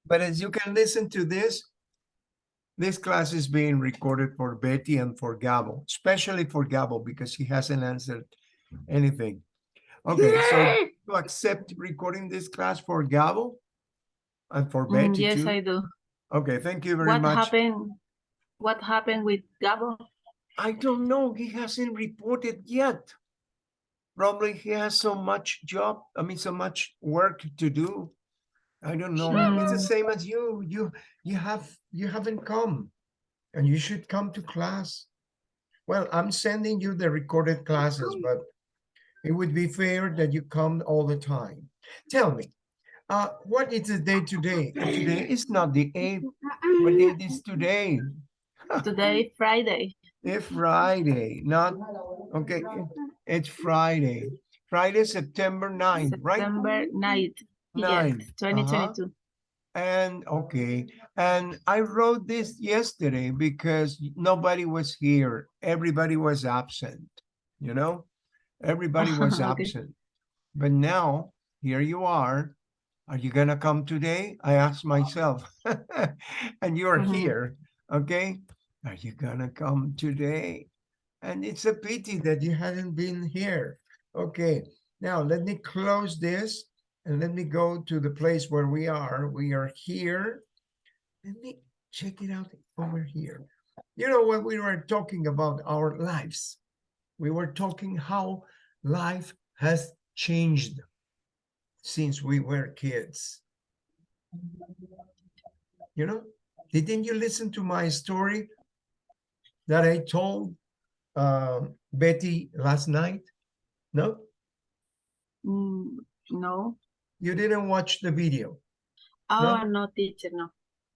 But as you can listen to this class is being recorded for Betty and for Gabo, especially for Gabo because he hasn't answered anything. Okay, so you accept recording this class for Gabo and for Betty Yes, too? I do. Okay, thank you very much. What happened with Gabo? I don't know. He hasn't reported yet. Probably he has so much so much work to do. I don't know. It's the same as you. You haven't come, and you should come to class. Well, I'm sending you the recorded classes, but it would be fair that you come all the time. Tell me, what is the day today? Today is not the 8th. What date is today? Today, Friday. It's Friday, not, okay, it's Friday. Friday, September 9th, right? September 9th. 9. Yes, 2022. And okay, and I wrote this yesterday because nobody was here. Everybody was absent, you know? Everybody was Okay. absent. But now, here you are. Are you gonna come today? I asked myself. And you are here, okay? Are you gonna come today? And it's a pity that you hadn't been here. Okay, now let me close this and let me go to the place where we are. We are here. Let me check it out over here. You know, when we were talking about our lives, we were talking how life has changed since we were kids. You know, didn't you listen to my story that I told Betty last night? No? No. You didn't watch the video? Oh, no, teacher, no.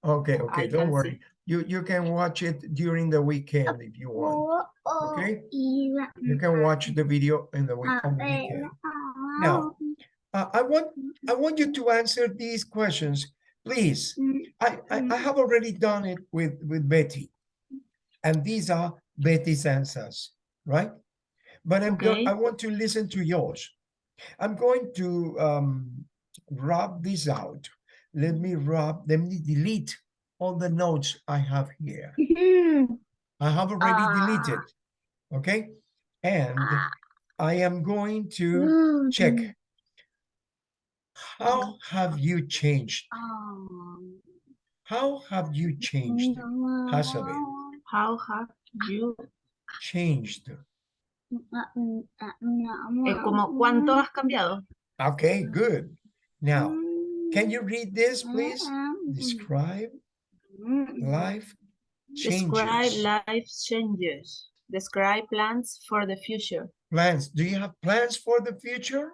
Okay, I don't can worry. see. You can watch it during the weekend if you want. Okay? You can watch the video on the weekend. Now, I want you to answer these questions, please. I have already done it with Betty, and these are Betty's answers, right? But I want to listen to yours. I'm going to rub this out. Let me delete all the notes I have here. I have already deleted, okay? And I am going to check. How have you changed? How have you changed, Hasabe? How have you Changed. como cuánto has cambiado? Okay, good. Now, can you read this, please? Describe life changes. Describe life changes. Describe plans for the future. Plans. Do you have plans for the future?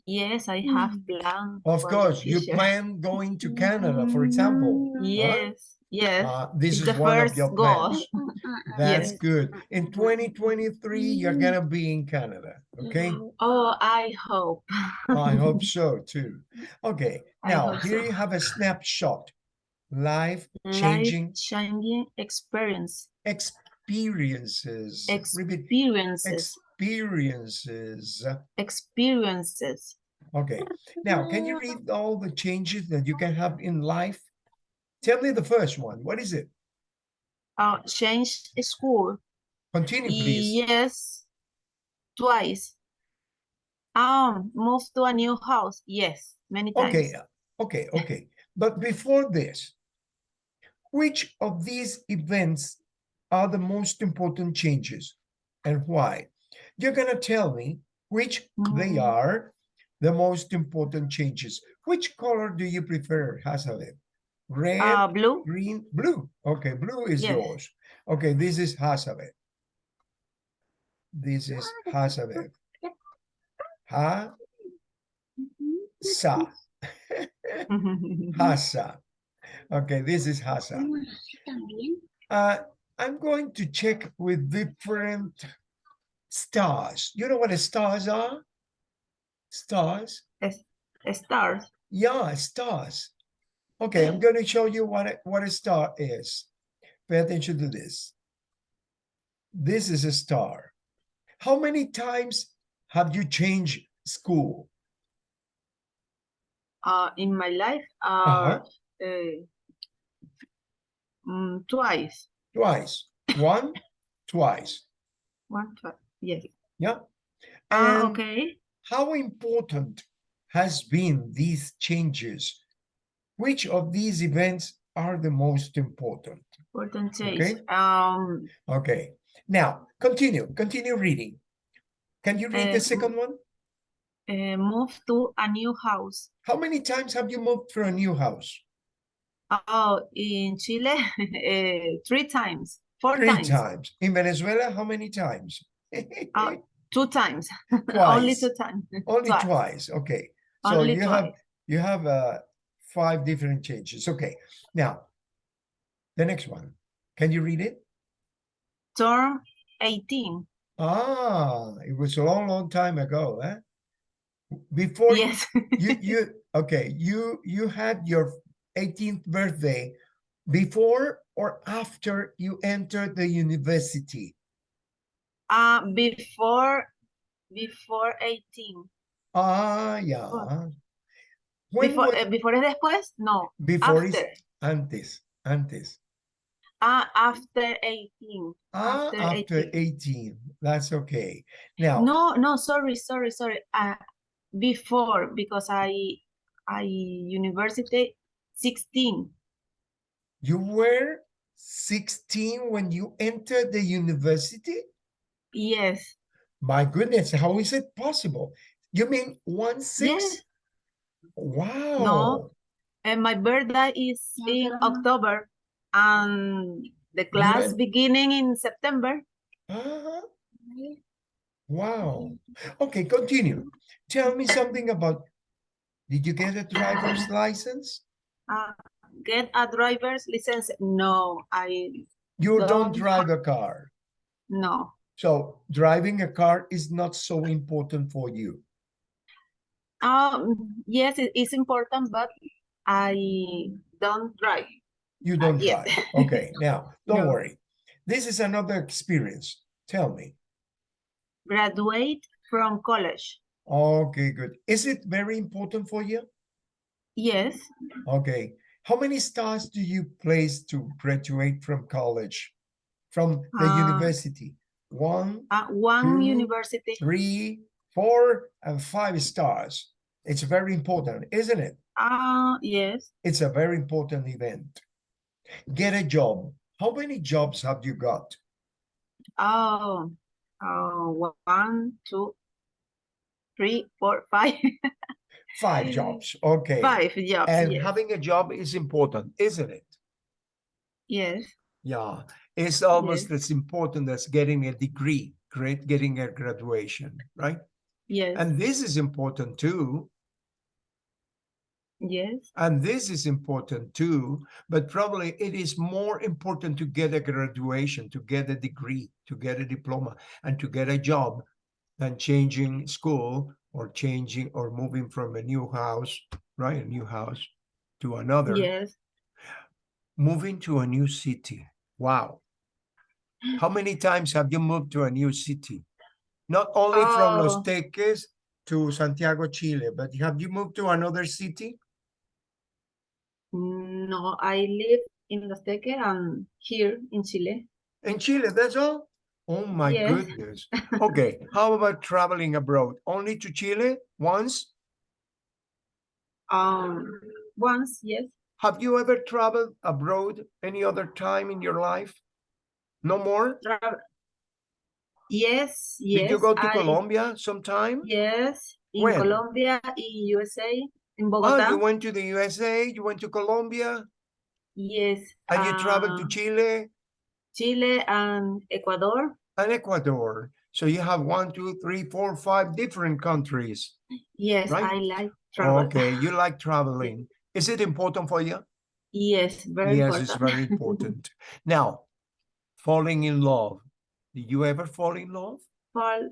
Yes, I have plans. Of course, you plan going to Canada, for example. Yes, yes. This It's is the one of first your goal. plans. That's Yes. good. In 2023, you're going to be in Canada, okay? Oh, I hope. I hope so too. Okay, now here so. you have a snapshot. Life-changing Experience. experiences. Experiences. Experiences. Experiences. Okay, now can you read all the changes that you can have in life? Tell me the first one. What is it? Change school. Continue, please. Yes, twice. Move to a new house. Yes, many times. Okay. But before this, which of these events are the most important changes and why? You're going to tell me which they are the most important changes. Which color do you prefer, Hasalet? Red, Blue. green, blue. Okay, blue is yours. Okay, this is Hasalet. This is Hasalet. Ha, sa. Hasa. Okay, this is Hasa. I'm going to check with different stars. You know what stars are? Stars? Stars. Yeah, stars. Okay, I'm going to show you what a star is. Pay attention to this. This is a star. How many times have you changed school? In my life, Twice. Twice. One, twice. One, twice. Yes. Yeah. And Okay. how important has been these changes? Which of these events are the most important? Important change. Okay. Okay. Now, continue reading. Can you read the second one? Move to a new house. How many times have you moved to a new house? Oh, in Chile, 3 times, 4 Three times. times. In Venezuela, how many times? 2 times. Twice. Only 2 times. Only Twice. twice. Okay. So Only you twice. have 5 different changes. Okay. Now, the next one. Can you read it? Turn 18. Ah, it was a long time ago, eh? Before Yes. you had your 18th birthday before or after you entered the university? Before 18. Ah, yeah. When Before, was before es después? No. before is After. antes. After 18. After 18. That's okay. Now, No, sorry. Before, because I university 16. you were 16 when you entered the university? Yes. My goodness, how is it possible? You mean 16? Yes. Wow. No. And my birthday is in October, and the class beginning in September. Uh-huh. Wow. Okay, continue. Tell me something about, did you get a driver's license? Get a driver's license? No, You don't drive a car. No. So driving a car is not so important for you. Yes, it is important, but I don't drive. You don't yet. drive. Okay, now, don't No. worry. This is another experience. Tell me. Graduate from college. Okay, good. Is it very important for you? Yes. Okay. How many stars do you place to graduate from college, from the university? 1, One 2, university. 3, 4, and 5 stars. It's very important, isn't it? Yes. It's a very important event. Get a job. How many jobs have you got? 1, 2, 3, 4, 5. 5 jobs. Okay. 5 jobs. And yes. having a job is important, isn't it? Yes. Yeah. It's almost as important as getting a degree, getting a graduation, right? Yes. And this is important too. Yes. And this is important too, but probably it is more important to get a graduation, to get a degree, to get a diploma, and to get a job than changing school or changing or moving from a new house, right? A new house to another. Yes. Moving to a new city. Wow. How many times have you moved to a new city? Not only from Los Teques to Santiago, Chile, but have you moved to another city? No, I live in Los Teques and here in Chile. In Chile, that's all? Oh my goodness. Okay, how about traveling abroad? Only to Chile once? Once, yes. Have you ever traveled abroad any other time in your life? No more? Yes. Did you go to Colombia sometime? Yes, in When? Colombia, in USA, in Oh, Bogota. you went to the USA, you went to Colombia, Yes. and you traveled to Chile? Chile and Ecuador. And Ecuador. So you have 1, 2, 3, 4, 5 different countries. Yes, right? I like travel. Okay, you like traveling. Is it important for you? Yes, very important. Yes, it's very important. Now, falling in love. Did you ever fall in love? Fall.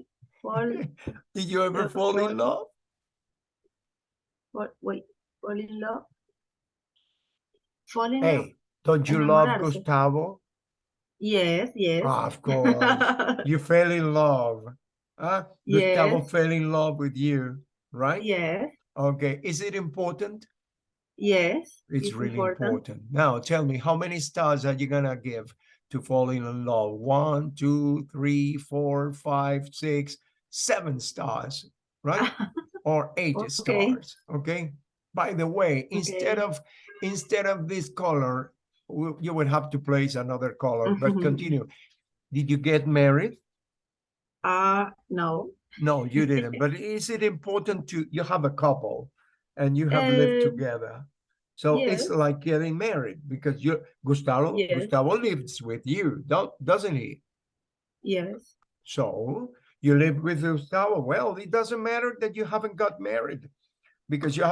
Did you ever fall in love? Fall in love. Fall in love. Hey, don't you love Gustavo? Yes. Of course. You fell in love. Gustavo Yes. fell in love with you, right? Yes. Okay. Is it important? Yes, It's really important. Now, tell me, how many stars are you gonna give to falling in love? 1, 2, 3, 4, 5, 6, 7 stars, right? Or 8 Okay. stars. Okay. By the way, instead of this color, you would have to place another color. But continue. Did you get married? No. No, you didn't. But is it important to you have a couple and you have lived together? So Yes. it's like getting married because Gustavo lives with you, doesn't he? Yes. So you live with Gustavo. Well, it doesn't matter that you haven't got married because you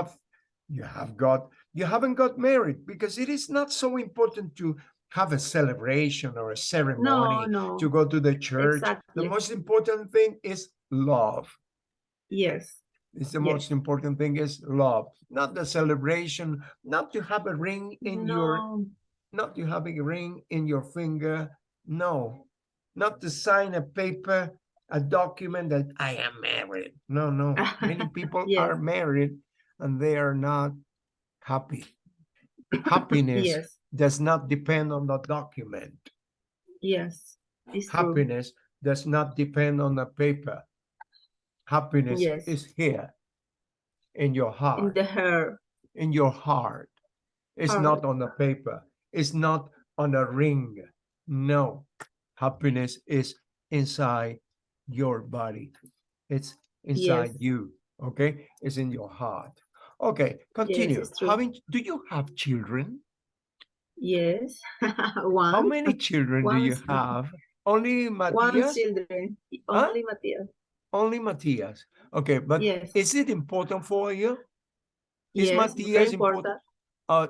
haven't got married because it is not so important to have a celebration or a ceremony to go to the church. Exactly. The most important thing is love. Yes. It's the most important thing is love, not the celebration, not to have a ring in not to have a ring in your finger. No, not to sign a paper, a document that I am married. No, no. Many people are married and they are not happy. Happiness does not depend on the document. Yes. Happiness does not depend on the paper. Happiness is here in your heart. In your heart. It's not on the paper. It's not on a ring. No. Happiness is inside your body. It's inside you. Okay? It's in your heart. Okay, continue. Do you have children? Yes. One. How many children do you have? Only Matias? One children. Only Matias. Only Matias. Okay, but is it important for you? Is Yes, Matias very important.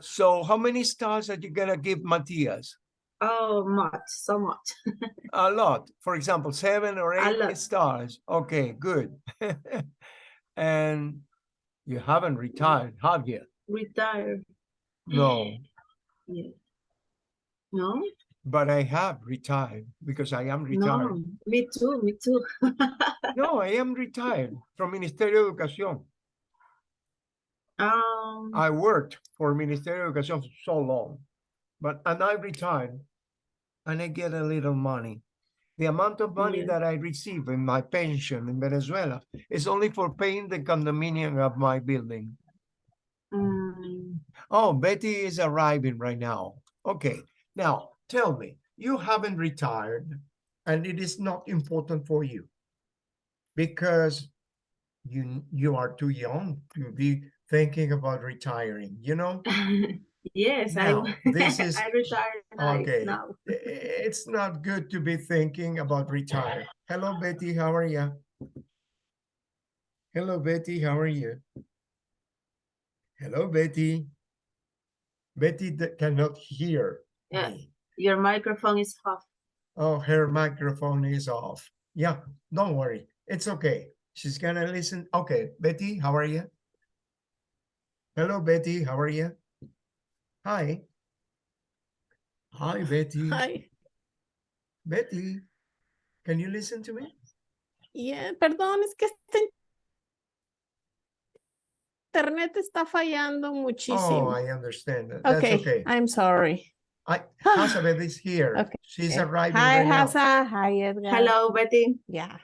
So how many stars are you gonna give Matias? Oh, much, so much. A lot. For example, 7 or 8 stars. Okay, good. And you haven't retired, have you? Retired. No. Yeah. No? But I have retired because I am retired. No, me too, me too. No, I am retired from Ministerio de Educación. I worked for Ministerio de Educación for so long, and I retired, and I get a little money. The amount of money that I receive in my pension in Venezuela is only for paying the condominium of my building. Oh, Betty is arriving right now. Okay, now tell me, you haven't retired, and it is not important for you because you are too young to be thinking about retiring, you know? Yes, now, this is I retired okay. now. It's not good to be thinking about retire. Hello, Betty. How are you? Hello, Betty. How are you? Hello, Betty. Betty cannot hear me. Your microphone is off. Oh, her microphone is off. Yeah, don't worry. It's okay. She's gonna listen. Okay, Betty, how are you? Hello, Betty. How are you? Hi. Hi, Betty. Hi. Betty, can you listen to me? Yeah, perdón, es que este internet está fallando muchísimo. Oh, I understand that. That's okay. I'm sorry. Hazabeth is here. Okay. She's arriving Hi, right now. Hasa. Hi, Edgar. Hello, Betty. Yeah.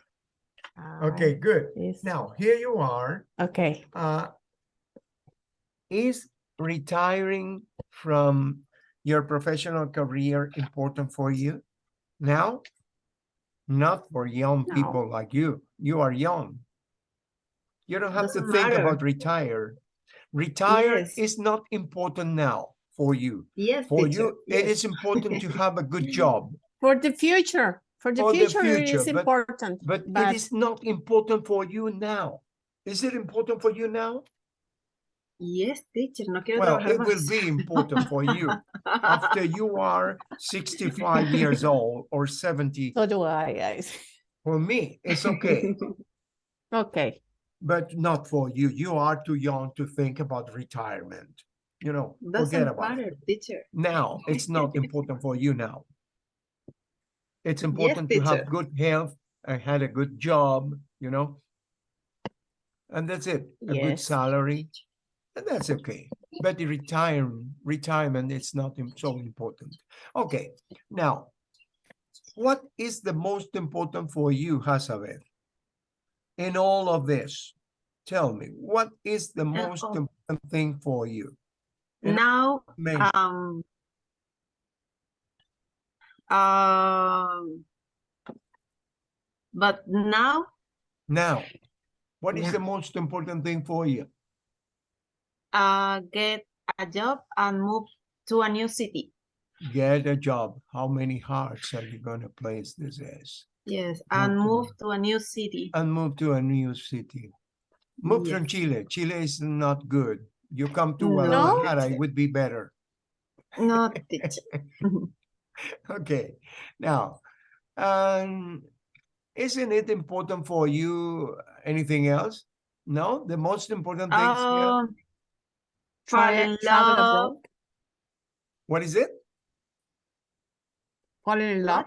Okay, good. Now, here you are. Okay. Is retiring from your professional career important for you now? Not for young people like you. You are young. You don't have to think about retire. Retire is not important now for you. Yes, for teacher. you, it is important to have a good job. For the future. For the future, it is important. But it is not important for you now. Is it important for you now? Yes, teacher. No quiero Well, trabajar it más. will be important for you after you are 65 years old or 70. So do I, guys. For me, it's okay. Okay. But not for you. You are too young to think about retirement. You know, forget about it. Teacher. Now, it's not important for you now. It's important to have good health and had a good job, you know. And that's it. A good salary. And that's okay. but the retirement is not so important. Okay, now, what is the most important for you, Hazabeth, in all of this? Tell me, what is the most important thing for you? Now, but now, what is the most important thing for you? Get a job and move to a new city. Get a job. How many hearts are you going to place this as? Yes, and move to a new city. And move to a new city. Move from Chile. Chile is not good. You come to Guadalajara, it would be better. No, teacher. Okay. Now, isn't it important for you anything else? No? The most important things here? Travel abroad. What is it? Fall in love.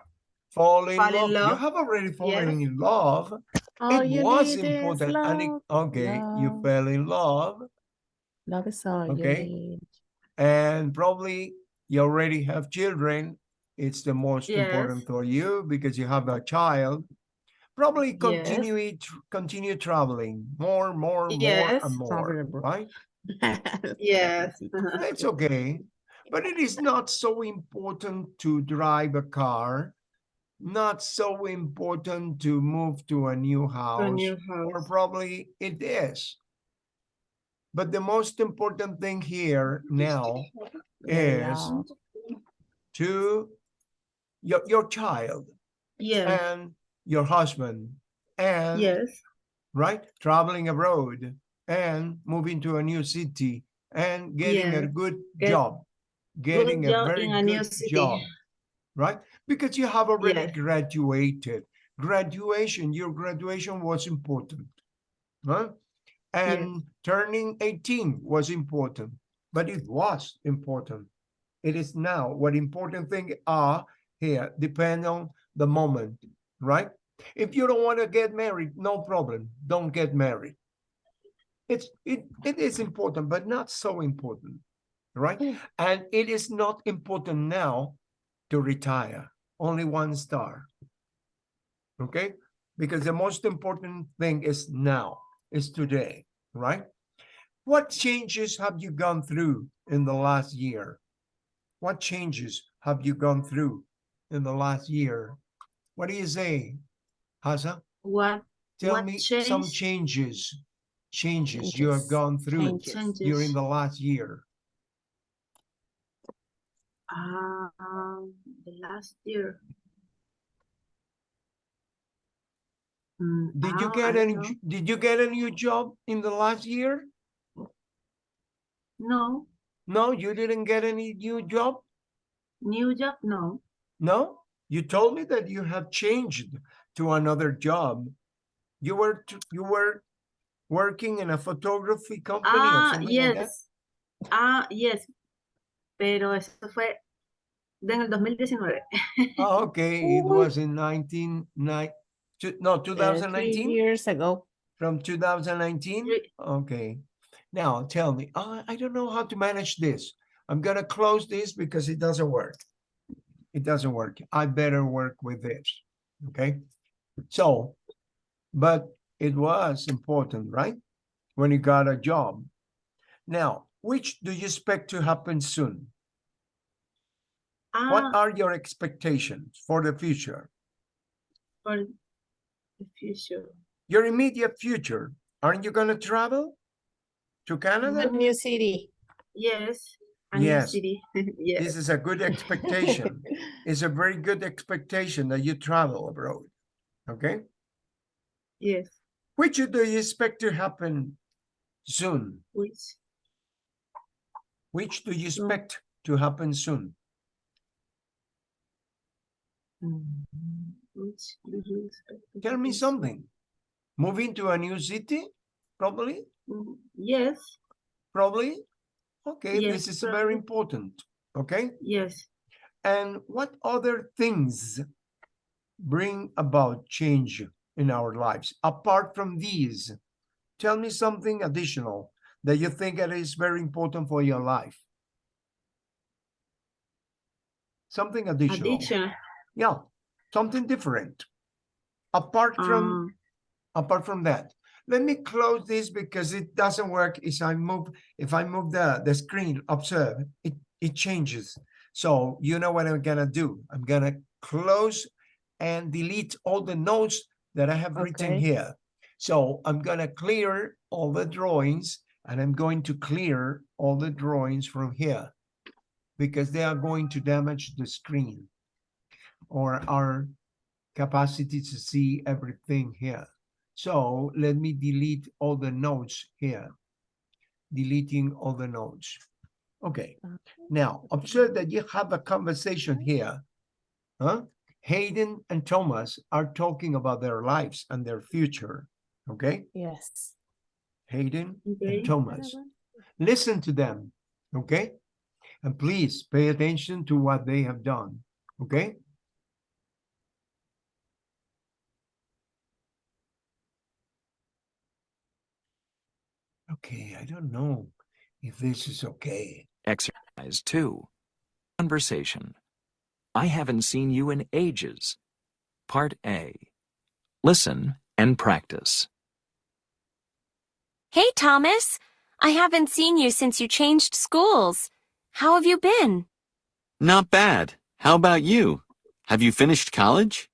Fall in love. You have already fallen in love. All it you was need important. is love, okay, love. you fell in love. Love is all you need. And probably you already have children. It's the most important for you because you have a child. Probably continue traveling more and more, right? Yes. It's okay. But it is not so important to drive a car, not so important to move to a new house, or probably it is. But the most important thing here now is to your child and your husband and right, traveling abroad and moving to a new city and getting a good job, getting a very good job, right? Because you have already graduated. Your graduation was important, huh? And turning 18 was important, but it was important. It is now. What important things are here depend on the moment, right? If you don't want to get married, no problem. Don't get married. It is important, but not so important, right? And it is not important now to retire. Only 1 star. Okay? Because the most important thing is now, is today, right? What changes have you gone through in the last year? What changes have you gone through in the last year? What do you say, Haza? Tell me some changes you have gone through during the last year. The last year. Did you get a new job in the last year? No. No, you didn't get any new job? New job? No. No? You told me that you have changed to another job. You were working in a photography company or something like that? Yes. Pero eso fue en el 2019. Okay. It was in 2019? 3 years ago. From 2019? Okay. Now tell me, I don't know how to manage this. I'm going to close this because it doesn't work. It doesn't work. I better work with this. Okay. So, but it was important, right? When you got a job. Now, which do you expect to happen soon? What are your expectations for the future? For the future. Your immediate future. Aren't you going to travel to Canada? A new city. Yes. A new city. Yes. This is a good expectation. It's a very good expectation that you travel abroad. Okay? Yes. Which do you expect to happen soon? Which do you expect to happen soon? Which do you expect? Tell me something. Moving to a new city? Probably? Yes. Probably? Okay, yes, this is very important. Okay? Yes. And what other things bring about change in our lives? Apart from these, tell me something additional that you think that is very important for your life? Something additional. Yeah, something different. Apart from that. Let me close this because it doesn't work if I move the screen. Observe, it changes. So you know what I'm gonna do. I'm gonna close and delete all the notes that I have written here. So I'm gonna clear all the drawings, and I'm going to clear all the drawings from here because they are going to damage the screen or our capacity to see everything here. So let me delete all the notes here. Deleting all the notes. Okay. Now, observe that you have a conversation here. Hayden and Thomas are talking about their lives and their future. Okay? Yes. Hayden and Thomas. Listen to them. Okay? And please pay attention to what they have done. Okay? Okay, I don't know if this is okay. Exercise 2. Conversation. I haven't seen you in ages. Part A. Listen and practice. Hey, Thomas. I haven't seen you since you changed schools. How have you been? Not bad. How about you? Have you finished college?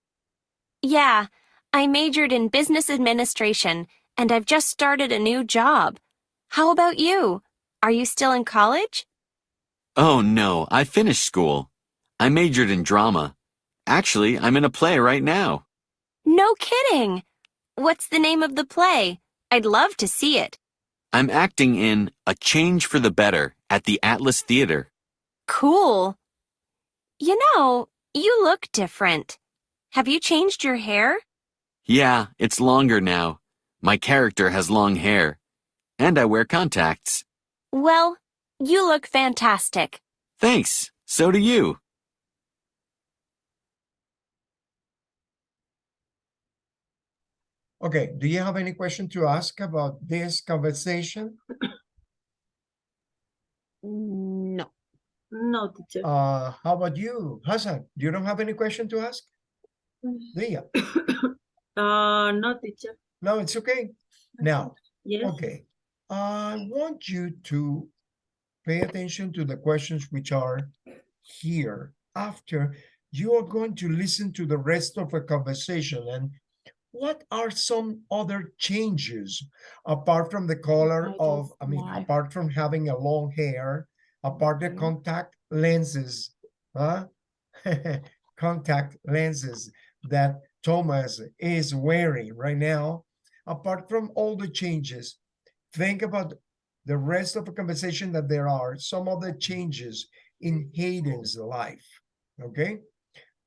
Yeah, I majored in business administration, and I've just started a new job. How about you? Are you still in college? Oh, no, I finished school. I majored in drama. Actually, I'm in a play right now. No kidding. What's the name of the play? I'd love to see it. I'm acting in A Change for the Better at the Atlas Theater. Cool. You know, you look different. Have you changed your hair? Yeah, it's longer now. My character has long hair. And I wear contacts. Well, you look fantastic. Thanks. So do you. Okay, do you have any question to ask about this conversation? No. No, teacher. How about you, Hassan? You don't have any question to ask? Do you? No, teacher. No, it's okay. Now, Yes. okay. I want you to pay attention to the questions which are here. After, you are going to listen to the rest of the conversation and what are some other changes apart from the color of, apart from having a long hair, apart the contact lenses, contact lenses that Thomas is wearing right now, apart from all the changes, think about the rest of the conversation that there are some other changes in Hayden's life, okay?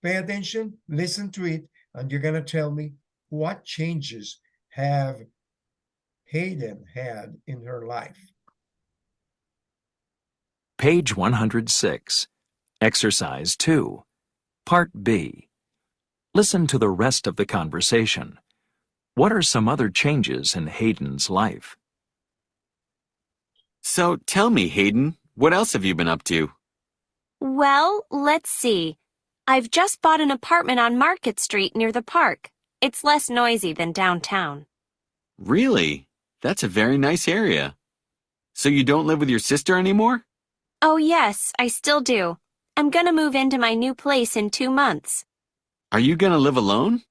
Pay attention, listen to it, and you're gonna tell me what changes have Hayden had in her life. Page 106. Exercise 2. Part B. Listen to the rest of the conversation. What are some other changes in Hayden's life? So tell me, Hayden, what else have you been up to? Well, let's see. I've just bought an apartment on Market Street near the park. It's less noisy than downtown. Really? That's a very nice area. So you don't live with your sister anymore? Oh, yes, I still do. I'm gonna move into my new place in 2 months. Are you gonna live alone?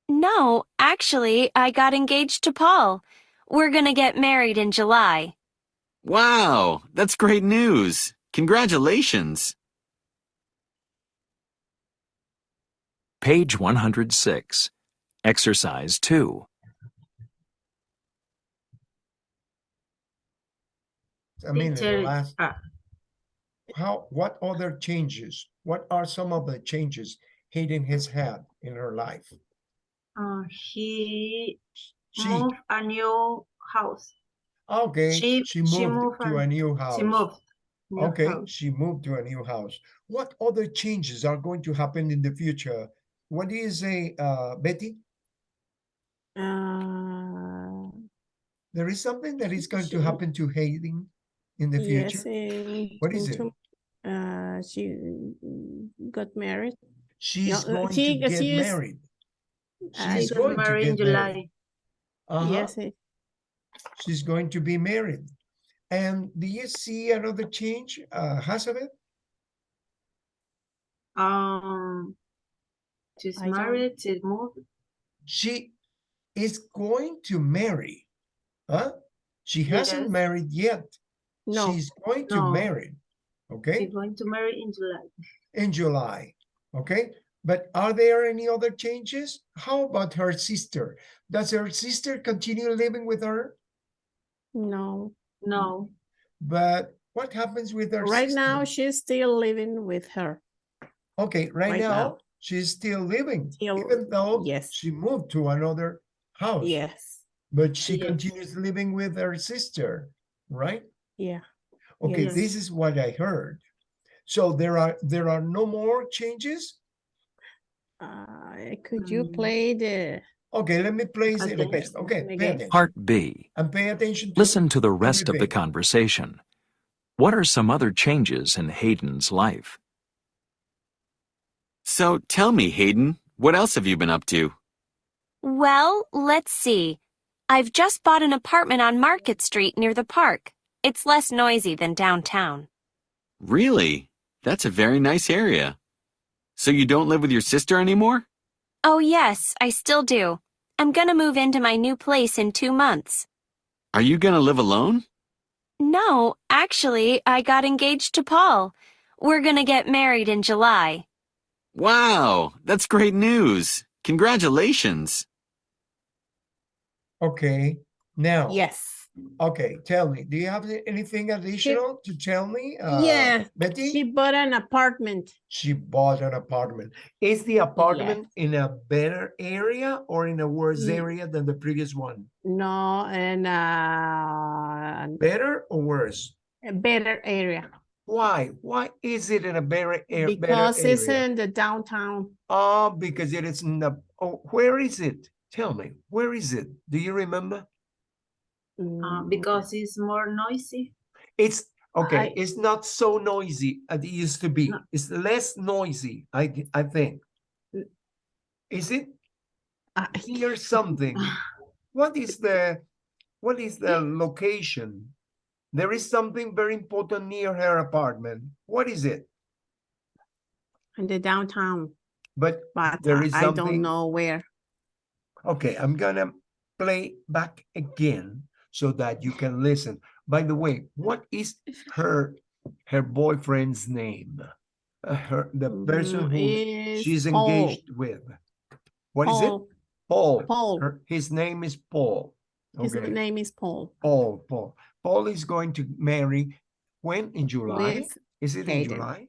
No, actually, I got engaged to Paul. We're gonna get married in July. Wow, that's great news. Congratulations. Page 106. Exercise 2. I mean, in the Teacher, last, what other changes? What are some of the changes Hayden has had in her life? He moved a new house. Okay, she moved to a new house. She moved. Okay, she moved to a new house. What other changes are going to happen in the future? What do you say, Betty? There is something that is going to happen to Hayden in the future. What is it? She got married. She's No, going to get married. She's Got going to married in get married. July. Yes. She's going to be married. And do you see another change, Hazabeth? She's married, she's moved. She is going to marry. Huh? She hasn't married yet. No. She's going to marry. Okay? She's going to marry in July. In July. Okay? But are there any other changes? How about her sister? Does her sister continue living with her? No. No. But what happens with her Right sister? now, she's still living with her. Okay, right now, she's still living, even though she moved to another house. Yes. But she continues living with her sister, right? Yeah. Okay, this is what I heard. So there are no more changes? Could you play the... Okay, let me play it again. Okay, pay attention. Part B. And pay attention to Listen to the rest of the everything. conversation. What are some other changes in Hayden's life? So tell me, Hayden, what else have you been up to? Well, let's see. I've just bought an apartment on Market Street near the park. It's less noisy than downtown. Really? That's a very nice area. So you don't live with your sister anymore? Oh, yes, I still do. I'm gonna move into my new place in 2 months. Are you gonna live alone? No, actually, I got engaged to Paul. We're gonna get married in July. Wow, that's great news. Congratulations. Okay, now. Yes. Okay, tell me, do you have anything additional to tell me? Betty? She bought an apartment. She bought an apartment. Is the apartment in a better area or in a worse area than the previous one? No, and Better or worse? a better area. Why? Why is it in a better area? Because it's in the downtown. Oh, because it is in the... Oh, where is it? Tell me, where is it? Do you remember? Because it's more noisy. It's okay. It's not so noisy as it used to be. No. It's less noisy, I think. Is it? Here's something. What is the location? There is something very important near her apartment. What is it? In the downtown. But there is I something. don't know where. Okay, I'm gonna play back again so that you can listen. By the way, what is her boyfriend's name? The person who she's engaged with. What is it? Paul. Paul. His name is Paul. His name is Paul. Paul. Paul is going to marry when? In July? Is it in Hayden. July?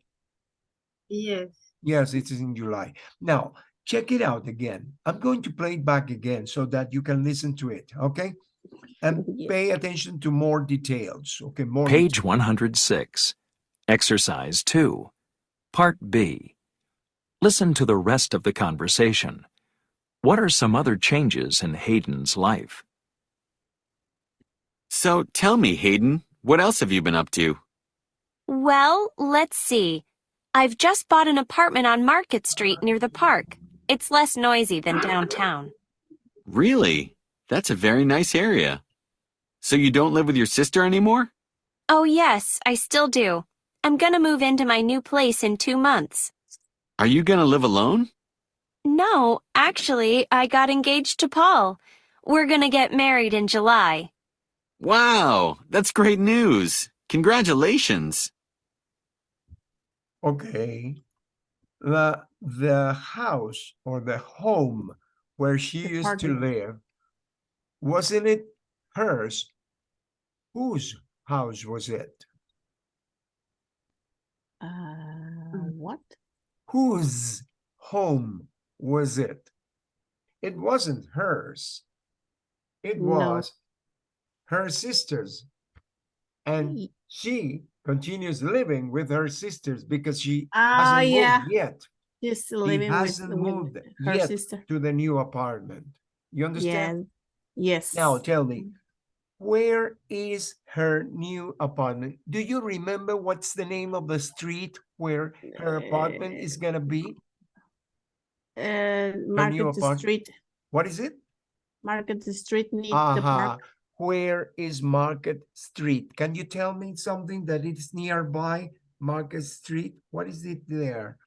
Yes. Yes, it is in July. Now, check it out again. I'm going to play it back again so that you can listen to it, okay? And pay attention to more details, okay? More Page 106. Exercise 2. Part B. Listen to the rest of the conversation. What are some other changes in Hayden's life? So tell me, Hayden, what else have you been up to? Well, let's see. I've just bought an apartment on Market Street near the park. It's less noisy than downtown. Really? That's a very nice area. So you don't live with your sister anymore? Oh, yes, I still do. I'm gonna move into my new place in 2 months. Are you gonna live alone? No, actually, I got engaged to Paul. We're gonna get married in July. Wow, that's great news. Congratulations. Okay. The house or the home where she used to live, wasn't it hers? Whose house was it? What? Whose home was it? It wasn't hers. It was her sister's. And she continues living with her sisters because she hasn't moved yet. Just living hasn't moved with her yet sister. to the new apartment. You understand? Yes. Now tell me, Where is her new apartment? Do you remember what's the name of the street where her apartment is gonna be? Her new Market apartment. Street. What is it? Market Street near the park. Where is Market Street? Can you tell me something that is nearby Market Street? What is it there?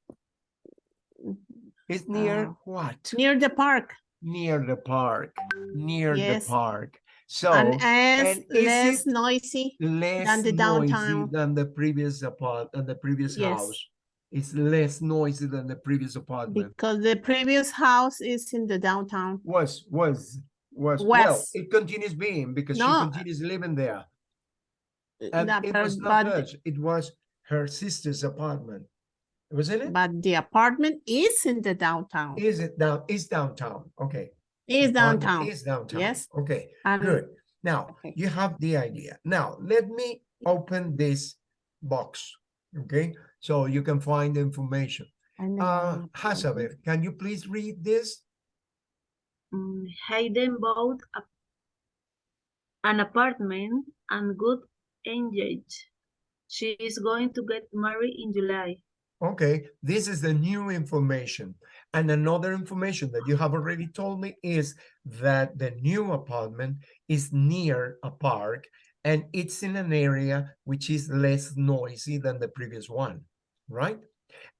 It's near what? Near the park. Near the park. Near Yes. the park. So, And is less it noisy less than the noisy downtown. than the previous Yes. house? It's less noisy than the previous apartment. Because the previous house is in the downtown. Was. Well, West. it continues being because she No. continues living there. And No, it but- was not but- hers. It was her sister's apartment. Wasn't it? But the apartment is in the downtown. Is it down? Is downtown? Okay. Is Apartment downtown. Is downtown. Yes. Okay. And- Good. Now Okay. you have the idea. Now let me open this box. Okay. So you can find the information. Hazabeth, can you please read this? Hayden bought an apartment and got engaged. She is going to get married in July. Okay, this is the new information. And another information that you have already told me is that the new apartment is near a park and it's in an area which is less noisy than the previous one, right?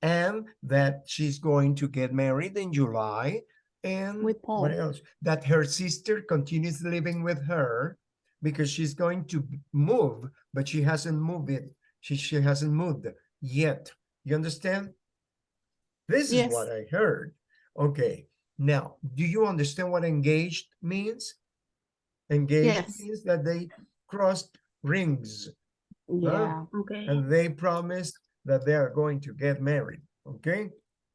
And that she's going to get married in July. And With Paul. what else? That her sister continues living with her because she's going to move, but she hasn't moved it. She hasn't moved yet. You understand? This is Yes. what I heard. Okay. Now, do you understand what engaged means? Engaged Yes. means that they crossed rings. Yeah. Okay. And they promised that they are going to get married. Okay.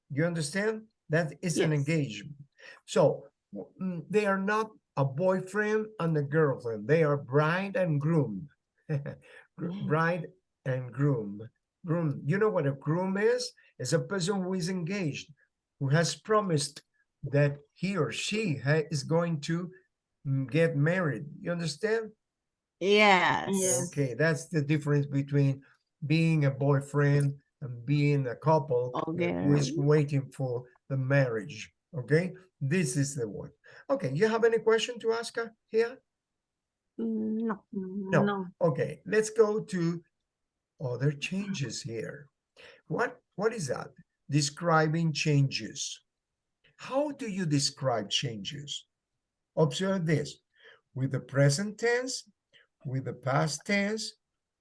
You understand? That is an Yes. engagement. So they are not a boyfriend and a girlfriend. They are bride and groom. Bride and groom. Groom. You know what a groom is? It's a person who is engaged, who has promised that he or she is going to get married. You understand? Yes. Yes. Okay, that's the difference between being a boyfriend and being a couple who is Okay. waiting for the marriage. Okay, this is the one. Okay, you have any question to ask her here? No. No. Okay, let's go to other changes here. What is that? Describing changes. How do you describe changes? Observe this. With the present tense, with the past tense,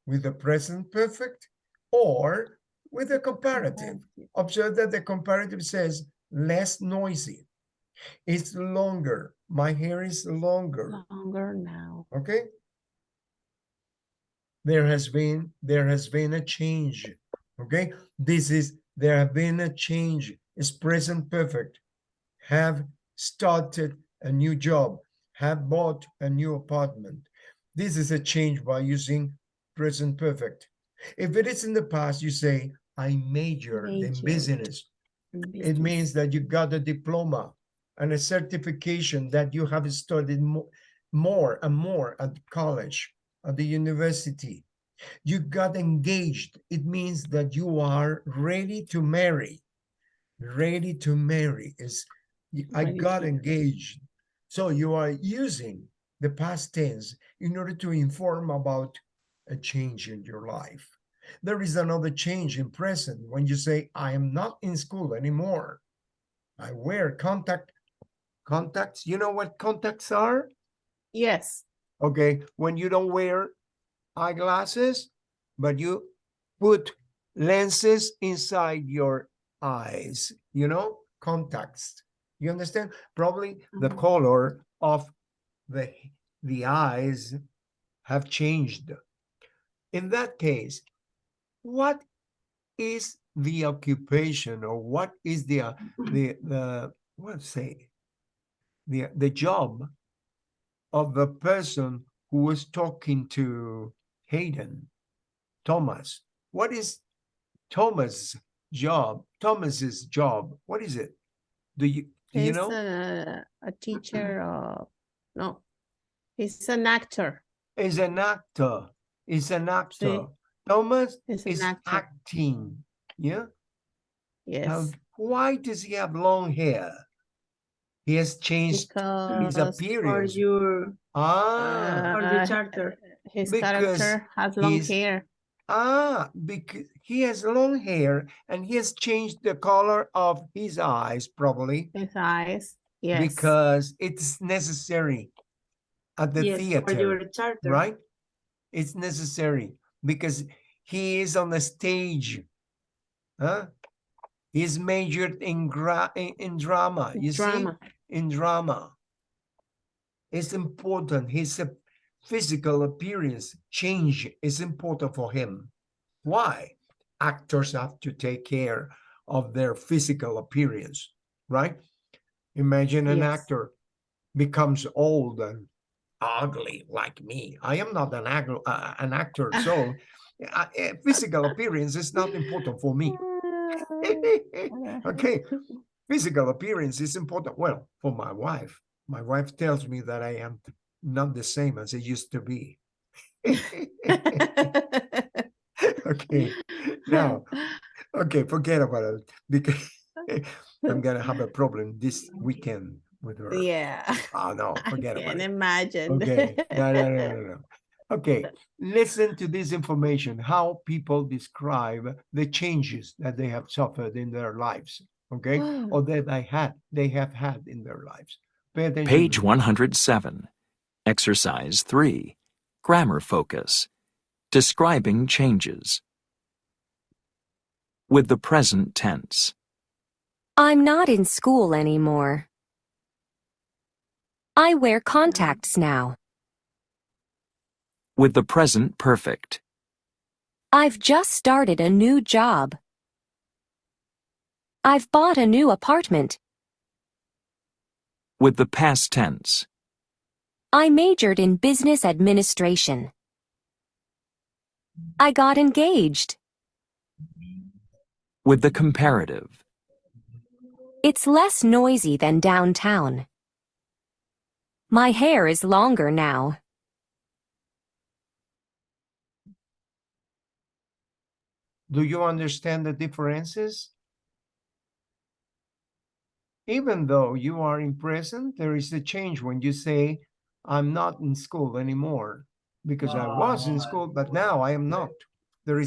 with the present perfect, or with the comparative. Observe that the comparative says less noisy. It's longer. My hair is longer. Longer now. Okay? There has been a change. Okay? There have been a change. It's present perfect. Have started a new job. Have bought a new apartment. This is a change by using present perfect. If it is in the past, you say, I majored in business. It means that you got a diploma and a certification that you have studied more and more at college, at the university. You got engaged. It means that you are ready to marry. Ready to marry is, I got engaged. So you are using the past tense in order to inform about a change in your life. There is another change in present when you say, I am not in school anymore. I wear contacts. You know what contacts are? Yes. Okay, when you don't wear eyeglasses, but you put lenses inside your eyes, you know, contacts. You understand? Probably the color of the eyes have changed. In that case, what is the occupation or what is the job of the person who was talking to Hayden, Thomas? What is Thomas's job? What is it? Do you know? A teacher. No, he's an actor. is an actor. Is an actor. Sí. Thomas Is is an actor. acting. Yeah. Yes. Why does he have long hair? He has changed his Because appearance. For your uh, character. his Because character has long he's- hair. Because he has long hair and he has changed the color of his eyes, probably. His eyes. Yes. Because it's necessary at the Yes, theater. for your character. Right? It's necessary because he is on the stage. Huh? He's majored in drama. You Drama. see? In drama. It's important. His physical appearance change is important for him. Why? Actors have to take care of their physical appearance, right? Imagine an Yes. actor becomes old and ugly like me. I am not an actor, so physical appearance is not important for me. Okay, physical appearance is important. Well, for my wife. My wife tells me that I am not the same as I used to be. Okay, now, okay, forget about it because I'm gonna have a problem this weekend with her. Yeah. Oh no, forget I about can it. imagine. Okay, no. Okay, listen to this information, how people describe the changes that they have suffered in their lives, okay? Or that they have had in their lives. Pay attention. Page 107. Exercise 3. Grammar focus. Describing changes. With the present tense. I'm not in school anymore. I wear contacts now. With the present perfect. I've just started a new job. I've bought a new apartment. With the past tense. I majored in business administration. I got engaged. With the comparative. It's less noisy than downtown. My hair is longer now. Do you understand the differences? Even though you are in present, there is a change when you say, I'm not in school anymore, because I was in school, but now I am not.